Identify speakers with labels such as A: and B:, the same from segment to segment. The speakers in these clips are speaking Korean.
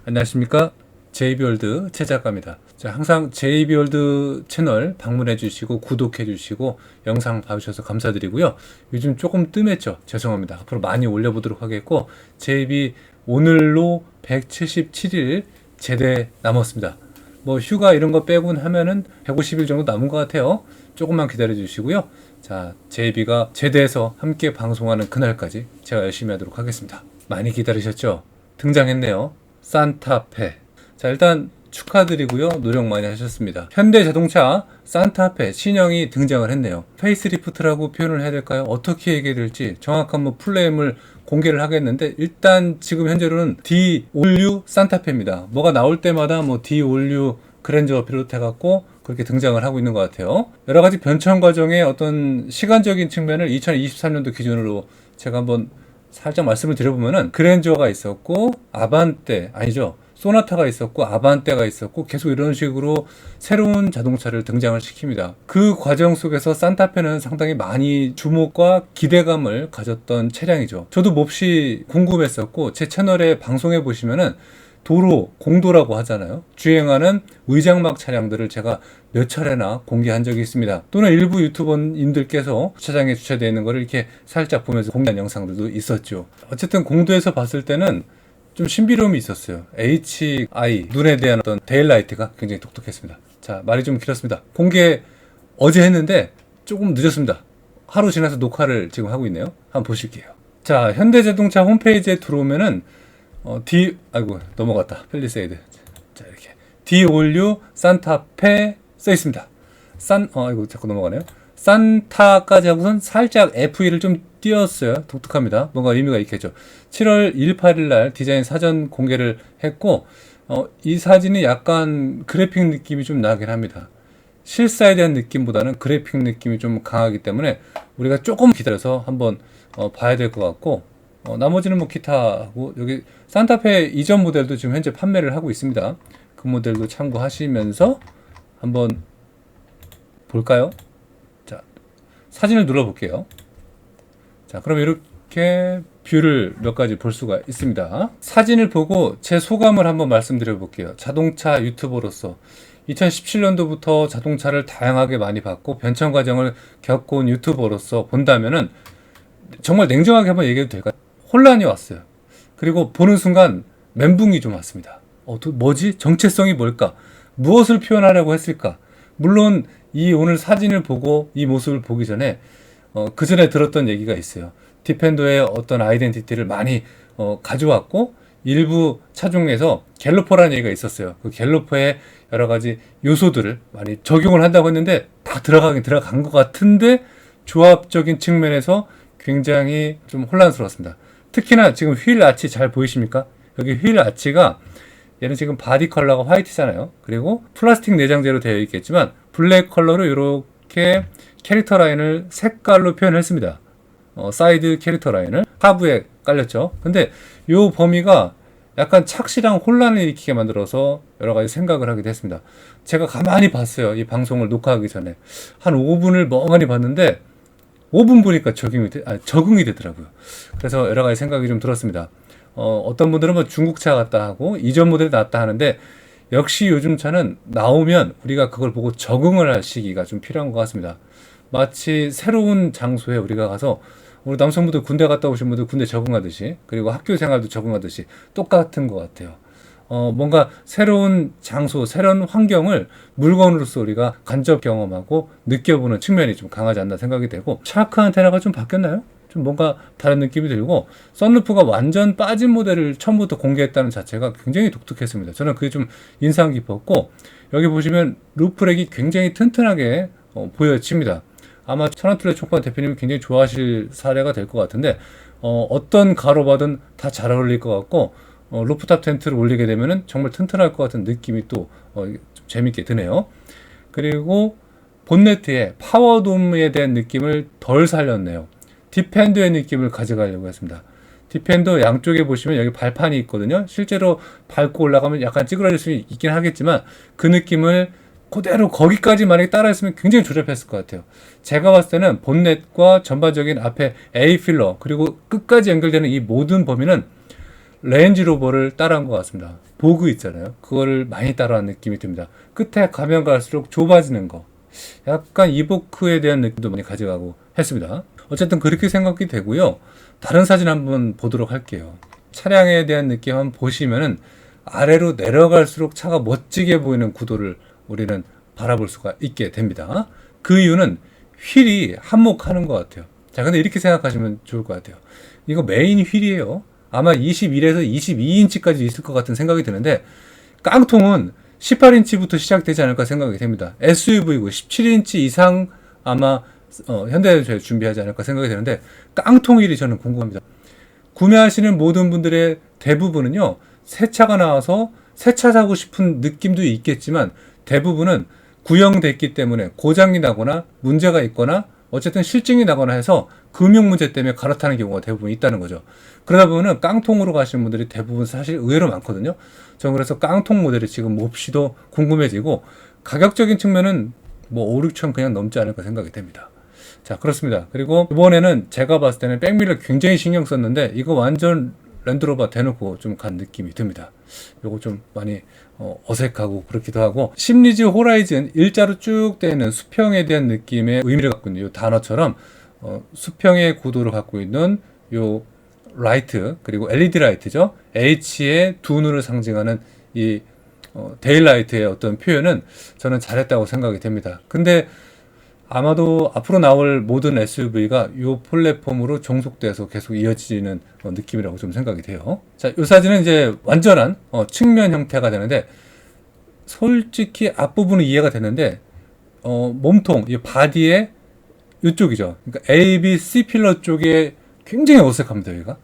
A: 안녕하십니까, JB월드 최작가입니다. 자, 항상 JB월드 채널 방문해 주시고 구독해 주시고 영상 봐주셔서 감사드리고요. 요즘 조금 뜸했죠. 죄송합니다. 앞으로 많이 올려보도록 하겠고, JB 오늘로 177일 제대 남았습니다. 뭐 휴가 이런 거 빼곤 하면은 150일 정도 남은 것 같아요. 조금만 기다려 주시고요. 자, JB가 제대해서 함께 방송하는 그날까지 제가 열심히 하도록 하겠습니다. 많이 기다리셨죠? 등장했네요. 산타페. 자, 일단 축하드리고요. 노력 많이 하셨습니다. 현대자동차 산타페 신형이 등장을 했네요. 페이스리프트라고 표현을 해야 될까요? 어떻게 얘기해야 될지 정확한 뭐 플레임을 공개를 하겠는데, 일단 지금 현재로는 D-올류 산타페입니다. 뭐가 나올 때마다 뭐 D-올류 그랜저 비롯해갖고 그렇게 등장을 하고 있는 것 같아요. 여러 가지 변천 과정의 어떤 시간적인 측면을 2023년도 기준으로 제가 한번 살짝 말씀을 드려보면은, 그랜저가 있었고 아반떼 아니죠, 소나타가 있었고 아반떼가 있었고 계속 이런 식으로 새로운 자동차를 등장을 시킵니다. 그 과정 속에서 산타페는 상당히 많이 주목과 기대감을 가졌던 차량이죠. 저도 몹시 궁금했었고, 제 채널에 방송해 보시면은 도로, 공도라고 하잖아요. 주행하는 의장막 차량들을 제가 몇 차례나 공개한 적이 있습니다. 또는 일부 유튜버님들께서 주차장에 주차되어 있는 거를 이렇게 살짝 보면서 공개한 영상들도 있었죠. 어쨌든 공도에서 봤을 때는 좀 신비로움이 있었어요. HI, 눈에 대한 어떤 데일라이트가 굉장히 독특했습니다. 자, 말이 좀 길었습니다. 공개 어제 했는데 조금 늦었습니다. 하루 지나서 녹화를 지금 하고 있네요. 한번 보실게요. 자, 현대자동차 홈페이지에 들어오면은 아이고 넘어갔다. 펠리세이드. 자, 이렇게 D-올류 산타페 써 있습니다. 아이고 자꾸 넘어가네요. 산타까지 하고선 살짝 F1을 좀 띄웠어요. 독특합니다. 뭔가 의미가 있겠죠. 7월 18일 날 디자인 사전 공개를 했고, 이 사진이 약간 그래픽 느낌이 좀 나긴 합니다. 실사에 대한 느낌보다는 그래픽 느낌이 좀 강하기 때문에 우리가 조금 기다려서 한번 봐야 될 것 같고, 나머지는 뭐 기타하고, 여기 산타페 이전 모델도 지금 현재 판매를 하고 있습니다. 그 모델도 참고하시면서 한번 볼까요? 자, 사진을 눌러 볼게요. 자, 그럼 이렇게 뷰를 몇 가지 볼 수가 있습니다. 사진을 보고 제 소감을 한번 말씀드려 볼게요. 자동차 유튜버로서 2017년도부터 자동차를 다양하게 많이 봤고 변천 과정을 겪어온 유튜버로서 본다면은 정말 냉정하게 한번 얘기해도 될까요? 혼란이 왔어요. 그리고 보는 순간 멘붕이 좀 왔습니다. 뭐지? 정체성이 뭘까? 무엇을 표현하려고 했을까? 물론 이 오늘 사진을 보고 이 모습을 보기 전에 그 전에 들었던 얘기가 있어요. 디펜더의 어떤 아이덴티티를 많이 가져왔고, 일부 차종에서 갤로퍼라는 얘기가 있었어요. 그 갤로퍼의 여러 가지 요소들을 많이 적용을 한다고 했는데 다 들어간 것 같은데, 조합적인 측면에서 굉장히 좀 혼란스러웠습니다. 특히나 지금 휠 아치 잘 보이십니까? 여기 휠 아치가, 얘는 지금 바디 컬러가 화이트잖아요. 그리고 플라스틱 내장재로 되어 있겠지만 블랙 컬러로 이렇게 캐릭터 라인을 색깔로 표현했습니다. 사이드 캐릭터 라인을 하부에 깔렸죠. 근데 이 범위가 약간 착시랑 혼란을 일으키게 만들어서 여러 가지 생각을 하게 됐습니다. 제가 가만히 봤어요. 이 방송을 녹화하기 전에 한 5분을 멍하니 봤는데 5분 보니까 적응이 되더라고요. 그래서 여러 가지 생각이 좀 들었습니다. 어떤 분들은 뭐 중국차 같다 하고 이전 모델이 낫다 하는데, 역시 요즘 차는 나오면 우리가 그걸 보고 적응을 할 시기가 좀 필요한 것 같습니다. 마치 새로운 장소에 우리가 가서, 우리 남성분들 군대 갔다 오신 분들 군대 적응하듯이, 그리고 학교 생활도 적응하듯이 똑같은 것 같아요. 뭔가 새로운 장소, 새로운 환경을 물건으로서 우리가 간접 경험하고 느껴보는 측면이 좀 강하지 않나 생각이 되고, 차크 안테나가 좀 바뀌었나요? 좀 뭔가 다른 느낌이 들고, 선루프가 완전 빠진 모델을 처음부터 공개했다는 자체가 굉장히 독특했습니다. 저는 그게 좀 인상 깊었고, 여기 보시면 루프렉이 굉장히 튼튼하게 보여집니다. 아마 천안툴레 총판 대표님이 굉장히 좋아하실 사례가 될 것 같은데, 어떤 가로바든 다 잘 어울릴 것 같고, 루프탑 텐트를 올리게 되면은 정말 튼튼할 것 같은 느낌이 또 좀 재밌게 드네요. 그리고 본네트에 파워돔에 대한 느낌을 덜 살렸네요. 디펜더의 느낌을 가져가려고 했습니다. 디펜더 양쪽에 보시면 여기 발판이 있거든요. 실제로 밟고 올라가면 약간 찌그러질 수 있긴 하겠지만, 그 느낌을 그대로 거기까지 만약에 따라했으면 굉장히 조잡했을 것 같아요. 제가 봤을 때는 본넷과 전반적인 앞에 A 필러, 그리고 끝까지 연결되는 이 모든 범위는 레인지로버를 따라한 것 같습니다. 보그 있잖아요. 그거를 많이 따라한 느낌이 듭니다. 끝에 가면 갈수록 좁아지는 거. 약간 이보크에 대한 느낌도 많이 가져가고 했습니다. 어쨌든 그렇게 생각이 되고요. 다른 사진 한번 보도록 할게요. 차량에 대한 느낌 한번 보시면은 아래로 내려갈수록 차가 멋지게 보이는 구도를 우리는 바라볼 수가 있게 됩니다. 그 이유는 휠이 한몫하는 것 같아요. 자, 근데 이렇게 생각하시면 좋을 것 같아요. 이거 메인 휠이에요. 아마 21에서 22인치까지 있을 것 같은 생각이 드는데, 깡통은 18인치부터 시작되지 않을까 생각이 됩니다. SUV고 17인치 이상 아마 현대자동차에 준비하지 않을까 생각이 되는데, 깡통 휠이 저는 궁금합니다. 구매하시는 모든 분들의 대부분은요, 새 차가 나와서 새 차 사고 싶은 느낌도 있겠지만 대부분은 구형됐기 때문에 고장이 나거나 문제가 있거나 어쨌든 실증이 나거나 해서 금융 문제 때문에 갈아타는 경우가 대부분 있다는 거죠. 그러다 보면 깡통으로 가시는 분들이 대부분 사실 의외로 많거든요. 저는 그래서 깡통 모델이 지금 몹시도 궁금해지고, 가격적인 측면은 뭐 5, 6천 그냥 넘지 않을까 생각이 됩니다. 자, 그렇습니다. 그리고 이번에는 제가 봤을 때는 백밀러 굉장히 신경 썼는데 이거 완전 랜드로버 대놓고 좀 간 느낌이 듭니다. 요거 좀 많이 어색하고 그렇기도 하고, 심리지 호라이즌 일자로 쭉 되는 수평에 대한 느낌의 의미를 갖고 있는 이 단어처럼 수평의 구도를 갖고 있는 요 라이트, 그리고 LED 라이트죠. H의 두 눈을 상징하는 이 데일라이트의 어떤 표현은 저는 잘했다고 생각이 됩니다. 근데 아마도 앞으로 나올 모든 SUV가 이 플랫폼으로 종속돼서 계속 이어지는 느낌이라고 좀 생각이 돼요. 자, 이 사진은 이제 완전한 측면 형태가 되는데, 솔직히 앞부분은 이해가 되는데 몸통, 이 바디의 이쪽이죠. 그러니까 A, B, C 필러 쪽에 굉장히 어색합니다, 여기가.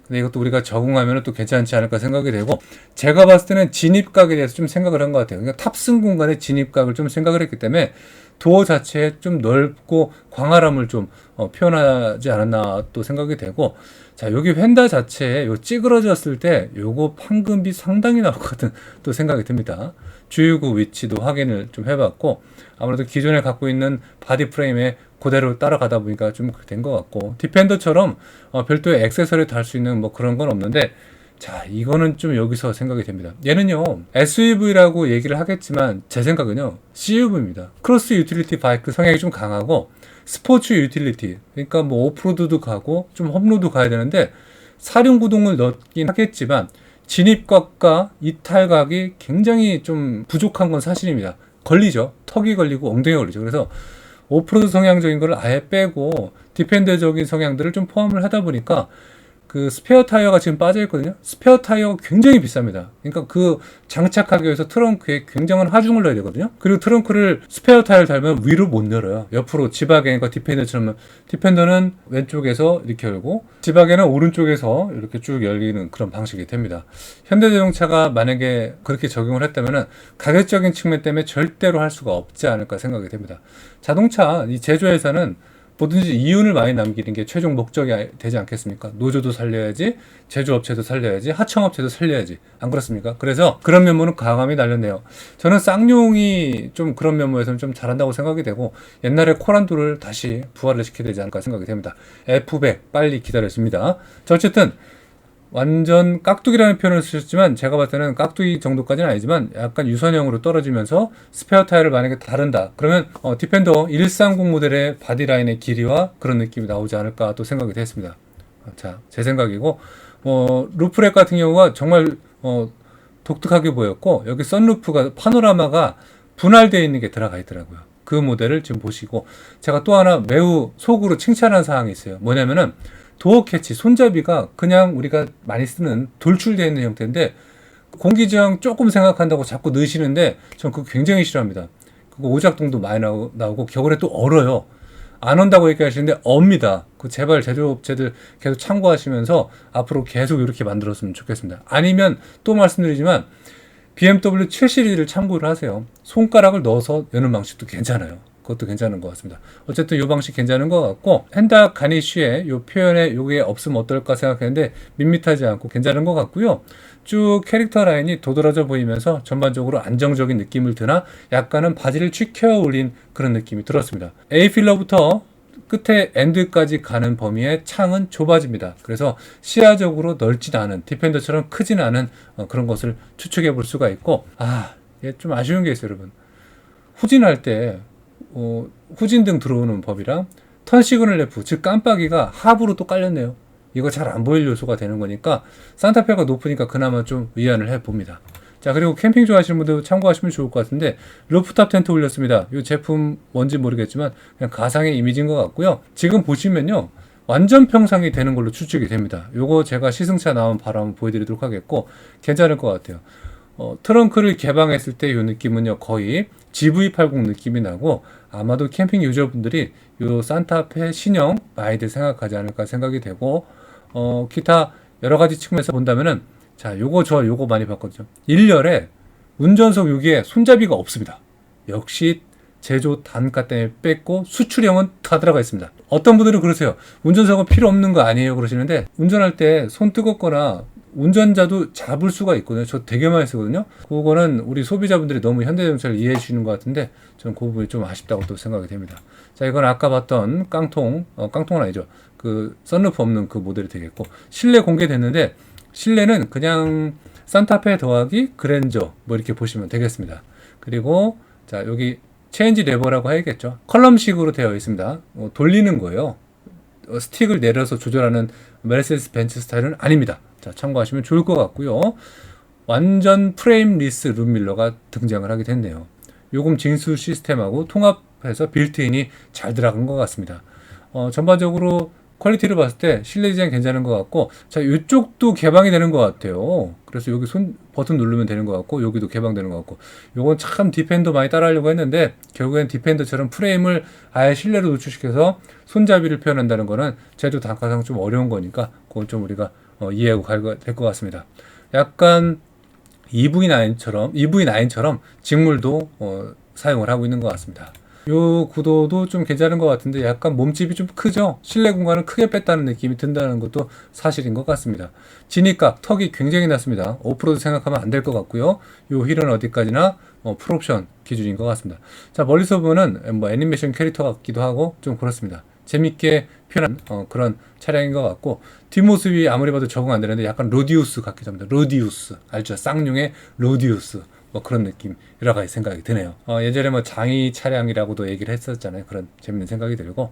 A: 근데 이것도 우리가 적응하면 또 괜찮지 않을까 생각이 되고, 제가 봤을 때는 진입각에 대해서 좀 생각을 한 것 같아요. 그러니까 탑승 공간의 진입각을 좀 생각을 했기 때문에 도어 자체에 좀 넓고 광활함을 좀 표현하지 않았나 또 생각이 되고, 자, 여기 휀다 자체에 요 찌그러졌을 때 요거 판금비 상당히 나올 것 같은 또 생각이 듭니다. 주유구 위치도 확인을 좀 해봤고, 아무래도 기존에 갖고 있는 바디 프레임에 그대로 따라가다 보니까 좀 된 것 같고, 디펜더처럼 별도의 액세서리 달 수 있는 뭐 그런 건 없는데, 자, 이거는 좀 여기서 생각이 됩니다. 얘는요, SUV라고 얘기를 하겠지만 제 생각은요, CUV입니다. 크로스 유틸리티 바이크 성향이 좀 강하고 스포츠 유틸리티, 그러니까 뭐 오프로드도 가고 좀 험로도 가야 되는데 사륜구동을 넣긴 하겠지만 진입각과 이탈각이 굉장히 좀 부족한 건 사실입니다. 걸리죠. 턱이 걸리고 엉덩이가 걸리죠. 그래서 오프로드 성향적인 걸 아예 빼고 디펜더적인 성향들을 좀 포함을 하다 보니까 그 스페어 타이어가 지금 빠져 있거든요. 스페어 타이어가 굉장히 비쌉니다. 그러니까 그 장착하기 위해서 트렁크에 굉장한 하중을 넣어야 되거든요. 그리고 트렁크를 스페어 타이어를 달면 위로 못 열어요. 옆으로 지바겐과 디펜더처럼, 디펜더는 왼쪽에서 이렇게 열고 지바겐은 오른쪽에서 이렇게 쭉 열리는 그런 방식이 됩니다. 현대자동차가 만약에 그렇게 적용을 했다면 가격적인 측면 때문에 절대로 할 수가 없지 않을까 생각이 됩니다. 자동차 이 제조회사는 뭐든지 이윤을 많이 남기는 게 최종 목적이 되지 않겠습니까? 노조도 살려야지, 제조업체도 살려야지, 하청업체도 살려야지. 안 그렇습니까? 그래서 그런 면모는 과감히 날렸네요. 저는 쌍용이 좀 그런 면모에서는 좀 잘한다고 생각이 되고, 옛날에 코란도를 다시 부활을 시켜야 되지 않을까 생각이 됩니다. F100 빨리 기다려집니다. 자, 어쨌든 완전 깍두기라는 표현을 쓰셨지만 제가 봤을 때는 깍두기 정도까지는 아니지만 약간 유선형으로 떨어지면서 스페어 타이어를 만약에 다른다 그러면 디펜더 130 모델의 바디라인의 길이와 그런 느낌이 나오지 않을까 또 생각이 됐습니다. 자, 제 생각이고, 루프렉 같은 경우가 정말 독특하게 보였고, 여기 선루프가 파노라마가 분할되어 있는 게 들어가 있더라고요. 그 모델을 지금 보시고, 제가 또 하나 매우 속으로 칭찬한 사항이 있어요. 뭐냐면은 도어 캐치, 손잡이가 그냥 우리가 많이 쓰는 돌출되어 있는 형태인데 공기 저항 조금 생각한다고 자꾸 넣으시는데 전 그거 굉장히 싫어합니다. 그거 오작동도 많이 나오고 겨울에 또 얼어요. 안 온다고 얘기하시는데 옵니다. 그 제발 제조업체들 계속 참고하시면서 앞으로 계속 이렇게 만들었으면 좋겠습니다. 아니면 또 말씀드리지만 BMW 7 시리즈를 참고를 하세요. 손가락을 넣어서 여는 방식도 괜찮아요. 그것도 괜찮은 것 같습니다. 어쨌든 이 방식 괜찮은 것 같고, 헨다 가니쉬의 이 표현에 요게 없으면 어떨까 생각했는데 밋밋하지 않고 괜찮은 것 같고요. 쭉 캐릭터 라인이 도드라져 보이면서 전반적으로 안정적인 느낌을 드나 약간은 바지를 치켜 올린 그런 느낌이 들었습니다. A 필러부터 끝에 엔드까지 가는 범위의 창은 좁아집니다. 그래서 시야적으로 넓진 않은, 디펜더처럼 크진 않은 그런 것을 추측해 볼 수가 있고, 이게 좀 아쉬운 게 있어요, 여러분. 후진할 때 후진등 들어오는 법이랑 턴 시그널 램프, 즉 깜빡이가 하부로 또 깔렸네요. 이거 잘 안 보일 요소가 되는 거니까 산타페가 높으니까 그나마 좀 위안을 해봅니다. 자, 그리고 캠핑 좋아하시는 분들 참고하시면 좋을 것 같은데, 루프탑 텐트 올렸습니다. 이 제품 뭔지 모르겠지만 그냥 가상의 이미지인 것 같고요. 지금 보시면요, 완전 평상이 되는 걸로 추측이 됩니다. 요거 제가 시승차 나온 바로 한번 보여드리도록 하겠고, 괜찮을 것 같아요. 트렁크를 개방했을 때 이 느낌은요, 거의 GV80 느낌이 나고, 아마도 캠핑 유저분들이 요 산타페 신형 많이들 생각하지 않을까 생각이 되고, 기타 여러 가지 측면에서 본다면은, 자, 요거 많이 봤거든요. 1열에 운전석 여기에 손잡이가 없습니다. 역시 제조 단가 때문에 뺐고 수출형은 다 들어가 있습니다. 어떤 분들은 그러세요. 운전석은 필요 없는 거 아니에요? 그러시는데, 운전할 때 손 뜨겁거나 운전자도 잡을 수가 있거든요. 저 되게 많이 쓰거든요. 그거는 우리 소비자분들이 너무 현대자동차를 이해해 주시는 것 같은데, 저는 그 부분이 좀 아쉽다고 또 생각이 됩니다. 자, 이건 아까 봤던 깡통은 아니죠. 그 썬루프 없는 그 모델이 되겠고, 실내 공개됐는데, 실내는 그냥 산타페 더하기 그랜저 뭐 이렇게 보시면 되겠습니다. 그리고 자, 여기 체인지 레버라고 해야겠죠. 컬럼식으로 되어 있습니다. 돌리는 거예요. 스틱을 내려서 조절하는 메르세데스 벤츠 스타일은 아닙니다. 자, 참고하시면 좋을 것 같고요. 완전 프레임리스 룸밀러가 등장을 하게 됐네요. 요금 징수 시스템하고 통합해서 빌트인이 잘 들어간 것 같습니다. 전반적으로 퀄리티를 봤을 때 실내 디자인 괜찮은 것 같고, 자, 이쪽도 개방이 되는 것 같아요. 그래서 여기 버튼 누르면 되는 것 같고, 여기도 개방되는 것 같고, 요건 참 디펜더 많이 따라하려고 했는데, 결국엔 디펜더처럼 프레임을 아예 실내로 노출시켜서 손잡이를 표현한다는 거는 제조 단가상 좀 어려운 거니까, 그건 좀 우리가 이해하고 가야 될 것 같습니다. 약간 EV9처럼 직물도 사용을 하고 있는 것 같습니다. 요 구도도 좀 괜찮은 것 같은데, 약간 몸집이 좀 크죠? 실내 공간을 크게 뺐다는 느낌이 든다는 것도 사실인 것 같습니다. 지니각, 턱이 굉장히 낮습니다. 오프로드 생각하면 안 될 것 같고요. 요 휠은 어디까지나 풀옵션 기준인 것 같습니다. 자, 멀리서 보면 뭐 애니메이션 캐릭터 같기도 하고 좀 그렇습니다. 재밌게 표현한 그런 차량인 것 같고, 뒷모습이 아무리 봐도 적응 안 되는데 약간 로디우스 같기도 합니다. 로디우스 알죠? 쌍용의 로디우스, 뭐 그런 느낌 여러 가지 생각이 드네요. 예전에 뭐 장이 차량이라고도 얘기를 했었잖아요. 그런 재밌는 생각이 들고,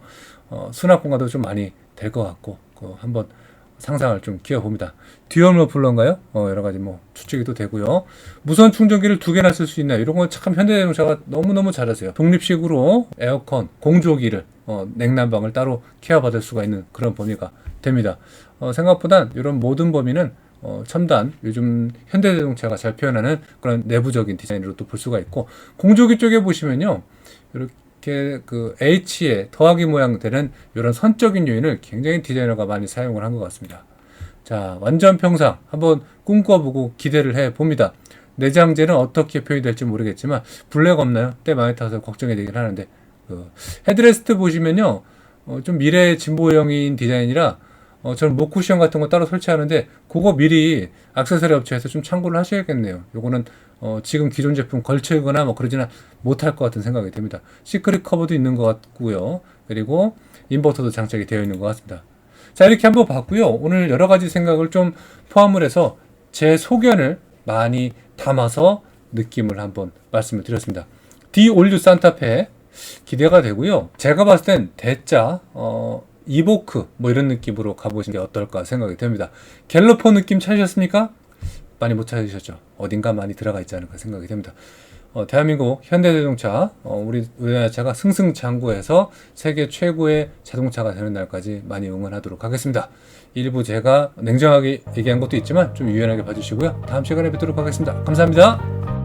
A: 수납 공간도 좀 많이 될 것 같고, 한번 상상을 좀 키워봅니다. 듀얼 머플러인가요? 여러 가지 뭐 추측이 또 되고요. 무선 충전기를 2개나 쓸 수 있나요? 이런 건 참 현대자동차가 너무너무 잘하세요. 독립식으로 에어컨, 공조기를 냉난방을 따로 케어받을 수가 있는 그런 범위가 됩니다. 생각보다 이런 모든 범위는 첨단, 요즘 현대자동차가 잘 표현하는 그런 내부적인 디자인으로 또 볼 수가 있고, 공조기 쪽에 보시면요, 이렇게 그 H에 더하기 모양 되는 이런 선적인 요인을 굉장히 디자이너가 많이 사용을 한 것 같습니다. 자, 완전 평상 한번 꿈꿔보고 기대를 해 봅니다. 내장재는 어떻게 표현이 될지 모르겠지만 블랙 없나요? 때 많이 타서 걱정이 되긴 하는데, 헤드레스트 보시면요, 좀 미래 진보형인 디자인이라 저는 목 쿠션 같은 거 따로 설치하는데, 그거 미리 액세서리 업체에서 좀 참고를 하셔야겠네요. 요거는 지금 기존 제품 걸치거나 뭐 그러지는 못할 것 같은 생각이 듭니다. 시크릿 커버도 있는 것 같고요. 그리고 인버터도 장착이 되어 있는 것 같습니다. 자, 이렇게 한번 봤고요. 오늘 여러 가지 생각을 좀 포함을 해서 제 소견을 많이 담아서 느낌을 한번 말씀을 드렸습니다. 디올류 산타페 기대가 되고요. 제가 봤을 땐 대짜 이보크 뭐 이런 느낌으로 가보시는 게 어떨까 생각이 됩니다. 갤러퍼 느낌 찾으셨습니까? 많이 못 찾으셨죠? 어딘가 많이 들어가 있지 않을까 생각이 됩니다. 대한민국 현대자동차, 우리나라 차가 승승장구해서 세계 최고의 자동차가 되는 날까지 많이 응원하도록 하겠습니다. 일부 제가 냉정하게 얘기한 것도 있지만 좀 유연하게 봐주시고요. 다음 시간에 뵙도록 하겠습니다. 감사합니다.